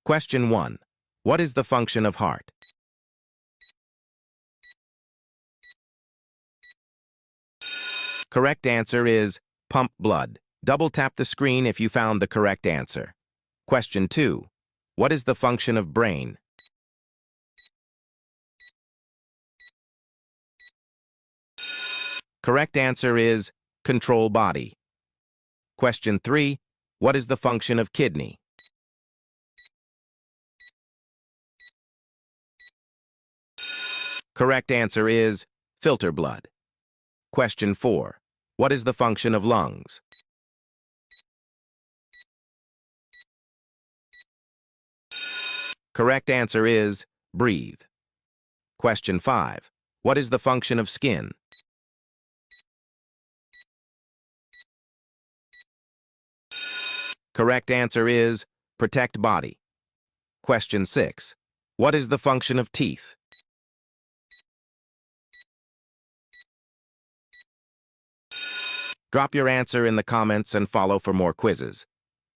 Question 1. What is the function of heart? Correct answer is pump blood. Double tap the screen if you found the correct answer. Question 2. What is the function of brain? Correct answer is control body. Question 3. What is the function of kidney? Correct answer is filter blood. Question 4. What is the function of lungs? Correct answer is breathe. Question 5. What is the function of skin? Correct answer is protect body. Question 6. What is the function of teeth? Drop your answer in the comments and follow for more quizzes.